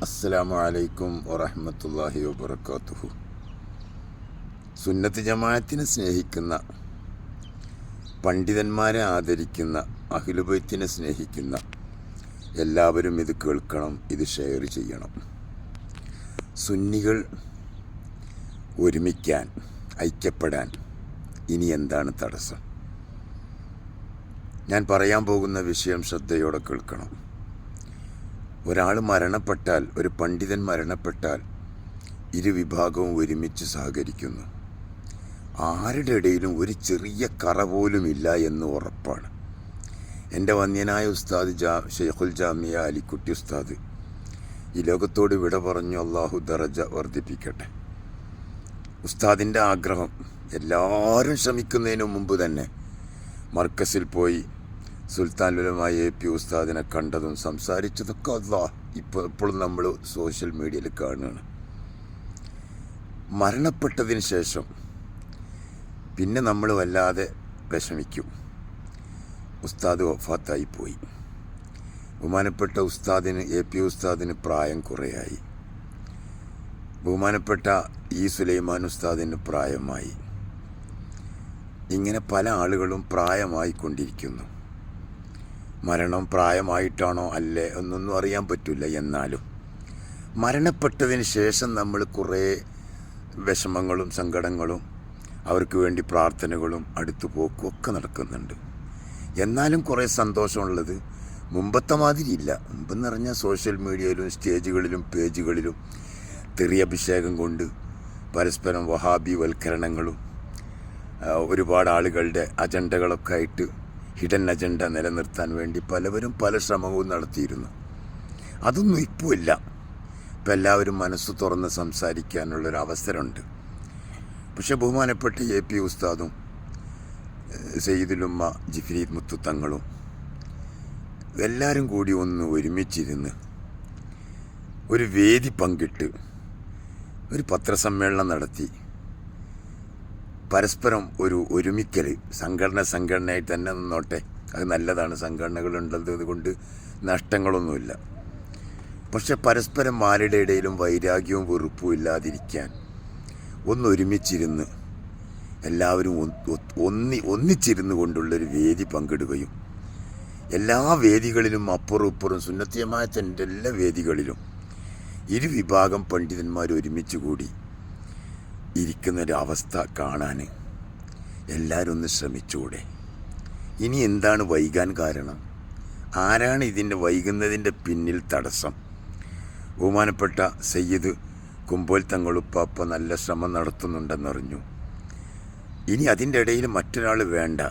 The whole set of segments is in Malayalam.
അസ്സലാമു അലൈക്കും വറഹ്മത്തുള്ളാഹി വബറകാതുഹു. സുന്നത്ത് ജമാഅത്തിനെ സ്നേഹിക്കുന്ന, പണ്ഡിതന്മാരെ ആദരിക്കുന്ന, അഹ്ലുബൈത്തിനെ സ്നേഹിക്കുന്ന എല്ലാവരും ഇത് കേൾക്കണം, ഇത് ഷെയർ ചെയ്യണം. സുന്നികൾ ഒരുമിക്കാൻ, ഐക്യപ്പെടാൻ ഇനി എന്താണ് തടസ്സം? ഞാൻ പറയാൻ പോകുന്ന വിഷയം ശ്രദ്ധയോടെ കേൾക്കണം. ഒരാൾ മരണപ്പെട്ടാൽ, ഒരു പണ്ഡിതൻ മരണപ്പെട്ടാൽ ഇരുവിഭാഗവും ഒരുമിച്ച് സഹകരിക്കുന്നു. ആരുടെ ഇടയിലും ഒരു ചെറിയ കറ പോലുമില്ല എന്ന് ഉറപ്പാണ്. എൻ്റെ വന്യനായ ഉസ്താദ് ഷെയ്ഖുൽ ജാമിയ അലിക്കുട്ടി ഉസ്താദ് ഈ ലോകത്തോട് വിട പറഞ്ഞു. അള്ളാഹു ദറജ വർദ്ധിപ്പിക്കട്ടെ. ഉസ്താദിൻ്റെ ആഗ്രഹം, എല്ലാവരും ശ്രമിക്കുന്നതിന് മുമ്പ് തന്നെ മർക്കസിൽ പോയി സുൽത്താൻ ഉലമ AP ഉസ്താദിനെ കണ്ടതും സംസാരിച്ചതൊക്കെ ഇപ്പോഴും നമ്മൾ സോഷ്യൽ മീഡിയയിൽ കാണുകയാണ്. മരണപ്പെട്ടതിന് ശേഷം പിന്നെ നമ്മൾ വല്ലാതെ വിഷമിക്കും. ഉസ്താദ് വഫാത്തായിപ്പോയി. ബഹുമാനപ്പെട്ട ഉസ്താദിന്, AP ഉസ്താദിന് പ്രായം കുറേയായി. ബഹുമാനപ്പെട്ട സുലൈമാൻ ഉസ്താദിന് പ്രായമായി. ഇങ്ങനെ പല ആളുകളും പ്രായമായിക്കൊണ്ടിരിക്കുന്നു. മരണം പ്രായമായിട്ടാണോ അല്ലേ എന്നൊന്നും അറിയാൻ പറ്റില്ല. എന്നാലും മരണപ്പെട്ടതിന് ശേഷം നമ്മൾ കുറേ വിഷമങ്ങളും സങ്കടങ്ങളും, അവർക്ക് വേണ്ടി പ്രാർത്ഥനകളും അടുത്തു പോക്കും ഒക്കെ നടക്കുന്നുണ്ട്. എന്നാലും കുറേ സന്തോഷമുള്ളത് മുമ്പത്തെ മാതിരിയില്ല. മുമ്പെന്ന് പറഞ്ഞാൽ സോഷ്യൽ മീഡിയയിലും സ്റ്റേജുകളിലും പേജുകളിലും തെറിയഭിഷേകം കൊണ്ട് പരസ്പരം വഹാബി വൽക്കരണങ്ങളും ഒരുപാട് ആളുകളുടെ അജണ്ടകളൊക്കെ ആയിട്ട് ഹിഡൻ അജണ്ട നിലനിർത്താൻ വേണ്ടി പലവരും പല ശ്രമവും നടത്തിയിരുന്നു. അതൊന്നും ഇപ്പോൾ ഇല്ല. ഇപ്പം എല്ലാവരും മനസ്സ് തുറന്ന് സംസാരിക്കാനുള്ളൊരവസരമുണ്ട്. പക്ഷെ ബഹുമാനപ്പെട്ട AP ഉസ്താദും സയ്യിദുലുമ്മ ജിഫ്രീദ് മുത്തുത്തങ്ങളും എല്ലാവരും കൂടി ഒന്ന് ഒരുമിച്ചിരുന്ന് ഒരു വേദി പങ്കിട്ട് ഒരു പത്രസമ്മേളനം നടത്തി പരസ്പരം ഒരു ഒരുമിക്കൽ, സംഘടനയായി തന്നെ നിന്നോട്ടെ, അത് നല്ലതാണ്. സംഘടനകളുള്ളത് കൊണ്ട് നഷ്ടങ്ങളൊന്നുമില്ല. പക്ഷെ പരസ്പരം ആരുടെ ഇടയിലും വൈരാഗ്യവും വെറുപ്പും ഇല്ലാതിരിക്കാൻ ഒന്നൊരുമിച്ചിരുന്ന് എല്ലാവരും ഒന്നിച്ചിരുന്നു കൊണ്ടുള്ളൊരു വേദി പങ്കിടുകയും, എല്ലാ വേദികളിലും അപ്പുറം ഇപ്പുറം സുന്നത്ത് ജമാഅത്തിൻ്റെ എല്ലാ വേദികളിലും ഇരുവിഭാഗം പണ്ഡിതന്മാർ ഒരുമിച്ച് കൂടി ഇരിക്കുന്നൊരവസ്ഥ കാണാൻ എല്ലാവരും ഒന്ന് ശ്രമിച്ചുകൂടെ? ഇനി എന്താണ് വൈകാൻ കാരണം? ആരാണ് ഇതിൻ്റെ വൈകുന്നതിൻ്റെ പിന്നിൽ തടസ്സം? ബഹുമാനപ്പെട്ട സയ്യിദ് കുമ്പോൽ തങ്ങളുപ്പാപ്പ നല്ല ശ്രമം നടത്തുന്നുണ്ടെന്നറിഞ്ഞു. ഇനി അതിൻ്റെ ഇടയിൽ മറ്റൊരാൾ വേണ്ട.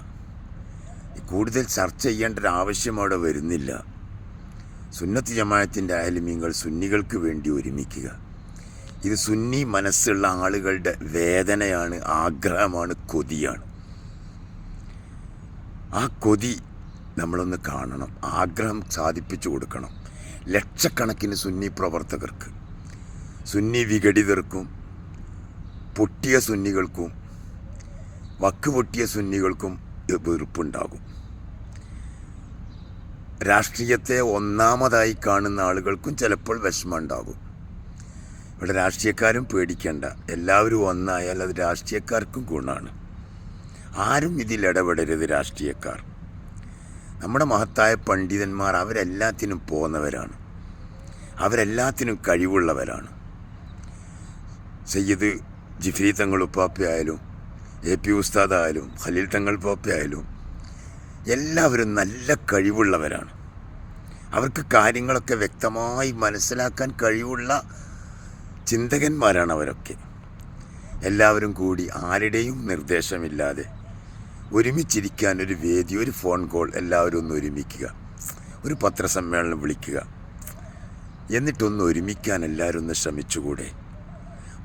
കൂടുതൽ ചർച്ച ചെയ്യേണ്ട ഒരാവശ്യം അവിടെ വരുന്നില്ല. സുന്നത്ത് ജമാഅത്തിൻ്റെ ആലിമീങ്ങൾ സുന്നികൾക്ക് വേണ്ടി ഒരുമിക്കുക. ഇത് സുന്നി മനസ്സുള്ള ആളുകളുടെ വേദനയാണ്, ആഗ്രഹമാണ്, കൊതിയാണ്. ആ കൊതി നമ്മളൊന്ന് കാണണം. ആഗ്രഹം സാധിപ്പിച്ചു കൊടുക്കണം. ലക്ഷക്കണക്കിന് സുന്നി പ്രവർത്തകർക്ക്, സുന്നി വിഘടിതർക്കും, പൊട്ടിയ സുന്നികൾക്കും, വക്ക് പൊട്ടിയ സുന്നികൾക്കും വെറുപ്പുണ്ടാകും. രാഷ്ട്രീയത്തെ ഒന്നാമതായി കാണുന്ന ആളുകൾക്കും ചിലപ്പോൾ വിഷമമുണ്ടാകും. ഇവിടെ രാഷ്ട്രീയക്കാരും പേടിക്കേണ്ട. എല്ലാവരും ഒന്നായാൽ അത് രാഷ്ട്രീയക്കാർക്കും ഗുണമാണ്. ആരും ഇതിൽ ഇടപെടരുത്. രാഷ്ട്രീയക്കാർ, നമ്മുടെ മഹത്തായ പണ്ഡിതന്മാർ, അവരെല്ലാത്തിനും പോന്നവരാണ്. അവരെല്ലാത്തിനും കഴിവുള്ളവരാണ്. സയ്യിദ് ജിഫ്രി തങ്ങൾ ഉപ്പാപ്പയായാലും AP ഉസ്താദായാലും ഖലീൽ തങ്ങൾ പാപ്പയായാലും എല്ലാവരും നല്ല കഴിവുള്ളവരാണ്. അവർക്ക് കാര്യങ്ങളൊക്കെ വ്യക്തമായി മനസ്സിലാക്കാൻ കഴിവുള്ള ചിന്തകന്മാരാണ് അവരൊക്കെ. എല്ലാവരും കൂടി ആരുടെയും നിർദ്ദേശമില്ലാതെ ഒരുമിച്ചിരിക്കാൻ ഒരു വേദി, ഒരു ഫോൺ കോൾ, എല്ലാവരും ഒന്ന് ഒരുമിക്കുക, ഒരു പത്രസമ്മേളനം വിളിക്കുക, എന്നിട്ടൊന്ന് ഒരുമിക്കാൻ എല്ലാവരും ഒന്ന് ശ്രമിച്ചുകൂടെ?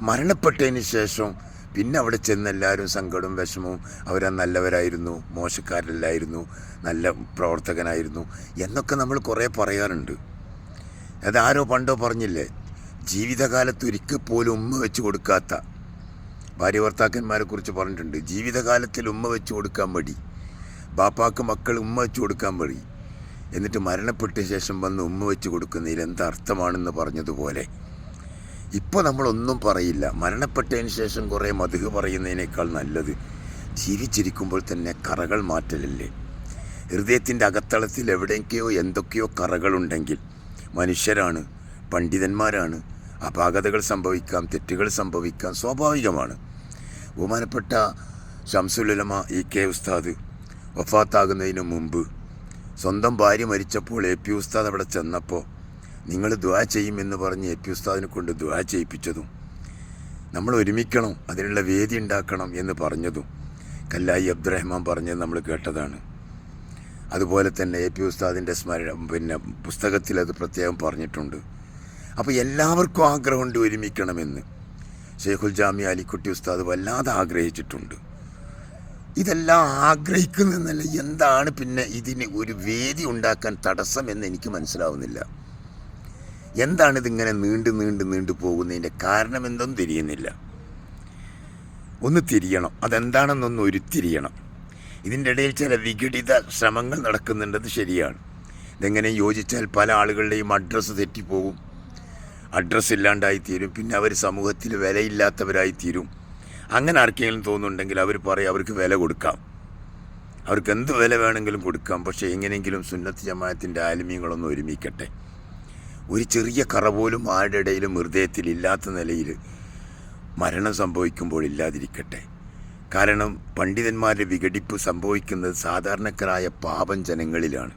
മരണപ്പെട്ടതിന് ശേഷം പിന്നെ അവിടെ ചെന്ന് എല്ലാവരും സങ്കടവും വിഷമവും, അവരാ നല്ലവരായിരുന്നു, മോശക്കാരല്ലായിരുന്നു, നല്ല പ്രവർത്തകനായിരുന്നു എന്നൊക്കെ നമ്മൾ കുറേ പറയാറുണ്ട്. അതാരോ പണ്ടോ പറഞ്ഞില്ലേ, ജീവിതകാലത്ത് ഒരിക്കൽ പോലും ഉമ്മ വെച്ച് കൊടുക്കാത്ത ഭാര്യ ഭർത്താക്കന്മാരെ കുറിച്ച് പറഞ്ഞിട്ടുണ്ട്. ജീവിതകാലത്തിൽ ഉമ്മ വെച്ച് കൊടുക്കാൻ മടി, ബാപ്പാക്ക് മക്കൾ ഉമ്മ വെച്ച് കൊടുക്കാൻ മടി, എന്നിട്ട് മരണപ്പെട്ട ശേഷം വന്ന് ഉമ്മ വെച്ച് കൊടുക്കുന്നതിൽ എന്താ അർത്ഥമാണെന്ന് പറഞ്ഞതുപോലെ ഇപ്പോൾ നമ്മളൊന്നും പറയില്ല. മരണപ്പെട്ടതിന് ശേഷം കുറേ മധുഹ് പറയുന്നതിനേക്കാൾ നല്ലത് ജീവിച്ചിരിക്കുമ്പോൾ തന്നെ കറകൾ മാറ്റലല്ലേ. ഹൃദയത്തിൻ്റെ അകത്തളത്തിൽ എവിടെയൊക്കെയോ എന്തൊക്കെയോ കറകളുണ്ടെങ്കിൽ മനുഷ്യരാണ്, പണ്ഡിതന്മാരാണ്, അപാകതകൾ സംഭവിക്കാം, തെറ്റുകൾ സംഭവിക്കാം, സ്വാഭാവികമാണ്. ബഹുമാനപ്പെട്ട ശംസുൽ ഉലമ ഇ.കെ. ഉസ്താദ് വഫാത്താകുന്നതിന് മുമ്പ് സ്വന്തം ഭാര്യ മരിച്ചപ്പോൾ എ.പി. ഉസ്താദ് അവിടെ ചെന്നപ്പോൾ നിങ്ങൾ ദുആ ചെയ്യുമെന്ന് പറഞ്ഞ് എ.പി. ഉസ്താദിനെ കൊണ്ട് ദുആ ചെയ്യിപ്പിച്ചതും നമ്മൾ ഒരുമിക്കണം, അതിനുള്ള വേദി ഉണ്ടാക്കണം എന്ന് പറഞ്ഞതും കല്ലായി അബ്ദുറഹ്മാൻ പറഞ്ഞത് നമ്മൾ കേട്ടതാണ്. അതുപോലെ തന്നെ എ.പി. ഉസ്താദിൻ്റെ പുസ്തകത്തിൽ അത് പ്രത്യേകം പറഞ്ഞിട്ടുണ്ട്. അപ്പോൾ എല്ലാവർക്കും ആഗ്രഹമുണ്ട് ഒരുമിക്കണമെന്ന്. ഷെയ്ഖുൽ ജാമി അലിക്കുട്ടി ഉസ്താദ് വല്ലാതെ ആഗ്രഹിച്ചിട്ടുണ്ട്. ഇതെല്ലാം ആഗ്രഹിക്കുന്നതെന്നല്ല, എന്താണ് പിന്നെ ഇതിന് ഒരു വേദി ഉണ്ടാക്കാൻ തടസ്സം എന്ന് എനിക്ക് മനസ്സിലാവുന്നില്ല. എന്താണിതിങ്ങനെ നീണ്ടു പോകുന്നതിൻ്റെ കാരണം എന്തൊന്നും തിരിയുന്നില്ല. ഒന്ന് തിരിയണം, അതെന്താണെന്നൊന്ന് ഉരുത്തിരിയണം. ഇതിൻ്റെ ഇടയിൽ ചില വിഘടിത ശ്രമങ്ങൾ നടക്കുന്നുണ്ടത് ശരിയാണ്. ഇതെങ്ങനെ യോജിച്ചാൽ പല ആളുകളുടെയും അഡ്രസ്സ് തെറ്റിപ്പോകും, അഡ്രസ്സ് ഇല്ലാണ്ടായിത്തീരും, പിന്നെ അവർ സമൂഹത്തിൽ വിലയില്ലാത്തവരായിത്തീരും. അങ്ങനെ ആർക്കെങ്കിലും തോന്നുന്നുണ്ടെങ്കിൽ അവർ പറയും അവർക്ക് വില കൊടുക്കാം, അവർക്ക് എന്ത് വില വേണമെങ്കിലും കൊടുക്കാം. പക്ഷേ എങ്ങനെയെങ്കിലും സുന്നത്ത് ജമാഅത്തിൻ്റെ ആലിമീങ്ങളൊന്നും ഒരുമിക്കട്ടെ. ഒരു ചെറിയ കറ പോലും ആരുടെ ഇടയിലും ഹൃദയത്തിൽ ഇല്ലാത്ത നിലയിൽ മരണം സംഭവിക്കുമ്പോൾ ഇല്ലാതിരിക്കട്ടെ. കാരണം പണ്ഡിതന്മാരുടെ വിഘടിപ്പ് സംഭവിക്കുന്നത് സാധാരണക്കാരായ പാപം ജനങ്ങളിലാണ്.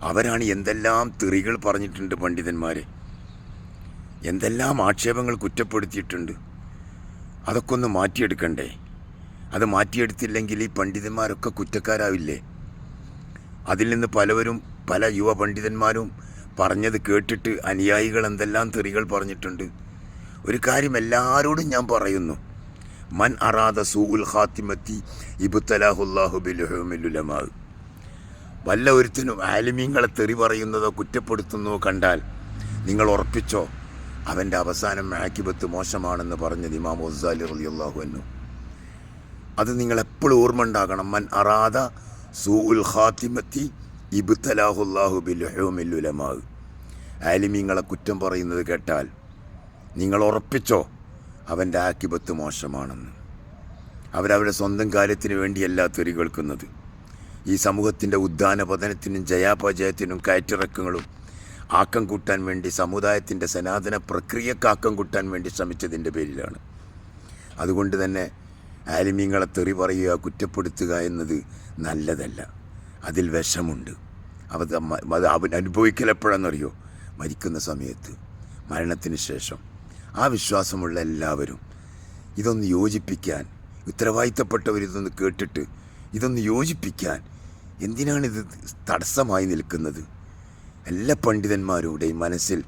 അവരാണ് എന്തെല്ലാം തെറികൾ പറഞ്ഞിട്ടുണ്ട് പണ്ഡിതന്മാരെ, എന്തെല്ലാം ആക്ഷേപങ്ങൾ കുറ്റപ്പെടുത്തിയിട്ടുണ്ട്. അതൊക്കെ ഒന്ന് മാറ്റിയെടുക്കണ്ടേ? അത് മാറ്റിയെടുത്തില്ലെങ്കിൽ ഈ പണ്ഡിതന്മാരൊക്കെ കുറ്റക്കാരാവില്ലേ? അതിൽ നിന്ന് പല യുവ പണ്ഡിതന്മാരും പറഞ്ഞത് കേട്ടിട്ട് അനുയായികൾ എന്തെല്ലാം തെറികൾ പറഞ്ഞിട്ടുണ്ട്. ഒരു കാര്യം എല്ലാവരോടും ഞാൻ പറയുന്നു, മൻ അറാദ സൂഉൽ ഖാത്തിമത്തി ഇബ്തലാഹുല്ലാഹു ബിൽഹുമിൽ ഉലമാ. വല്ല ഒരുത്തനും ആലിമീങ്ങളെ തെറി പറയുന്നതോ കുറ്റപ്പെടുത്തുന്നതോ കണ്ടാൽ നിങ്ങൾ ഉറപ്പിച്ചോ അവൻ്റെ അവസാനം ആക്കിബത്ത് മോശമാണെന്ന് പറഞ്ഞത് ഇമാം ഗസാലി റളിയല്ലാഹു അൻഹു. അത് നിങ്ങളെപ്പോഴും ഓർമ്മ ഉണ്ടാകണം. മൻ അറാദ സൂഉൽ ഖാത്തിമത്തി ഇബ്തലാഹുല്ലാഹു ബിൽഹുമിൽ ഉലമാ. ആലിമീങ്ങളെ കുറ്റം പറയുന്നത് കേട്ടാൽ നിങ്ങൾ ഉറപ്പിച്ചോ അവൻ്റെ ആക്കിബത്ത് മോശമാണെന്ന്. അവരവരുടെ സ്വന്തം കാര്യത്തിന് വേണ്ടിയല്ല തെറി കേൾക്കുന്നത്. ഈ സമൂഹത്തിൻ്റെ ഉദ്ധാന പതനത്തിനും ജയാപജയത്തിനും കയറ്റിറക്കങ്ങളും ആക്കം കൂട്ടാൻ വേണ്ടി, സമുദായത്തിൻ്റെ സനാതന പ്രക്രിയക്ക് ആക്കം കൂട്ടാൻ വേണ്ടി ശ്രമിച്ചതിൻ്റെ പേരിലാണ്. അതുകൊണ്ട് തന്നെ ആലിമീങ്ങളെ തെറി പറയുക, കുറ്റപ്പെടുത്തുക എന്നത് നല്ലതല്ല. അതിൽ വിഷമുണ്ട്. അവൻ അനുഭവിക്കൽ എപ്പോഴാണെന്നറിയോ? മരിക്കുന്ന സമയത്ത്, മരണത്തിന് ശേഷം. ആ വിശ്വാസമുള്ള എല്ലാവരും ഇതൊന്ന് യോജിപ്പിക്കാൻ, ഉത്തരവാദിത്തപ്പെട്ടവരിതൊന്ന് കേട്ടിട്ട് ഇതൊന്ന് യോജിപ്പിക്കാൻ എന്തിനാണിത് തടസ്സമായി നിൽക്കുന്നത്? എല്ലാ പണ്ഡിതന്മാരുടെയും മനസ്സിൽ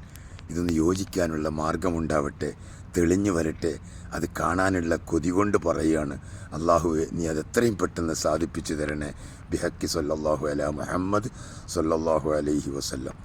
ഇതൊന്ന് യോജിക്കാനുള്ള മാർഗമുണ്ടാവട്ടെ, തെളിഞ്ഞു വരട്ടെ. അത് കാണാനുള്ള കൊതി കൊണ്ട് പറയുകയാണ്. അള്ളാഹുവെ, നീ അത് എത്രയും പെട്ടെന്ന് സാധിപ്പിച്ചു തരണേ. ബിഹക്കി സല്ലല്ലാഹു അലാ മുഹമ്മദ് സല്ലല്ലാഹു അലൈഹി വസല്ലം.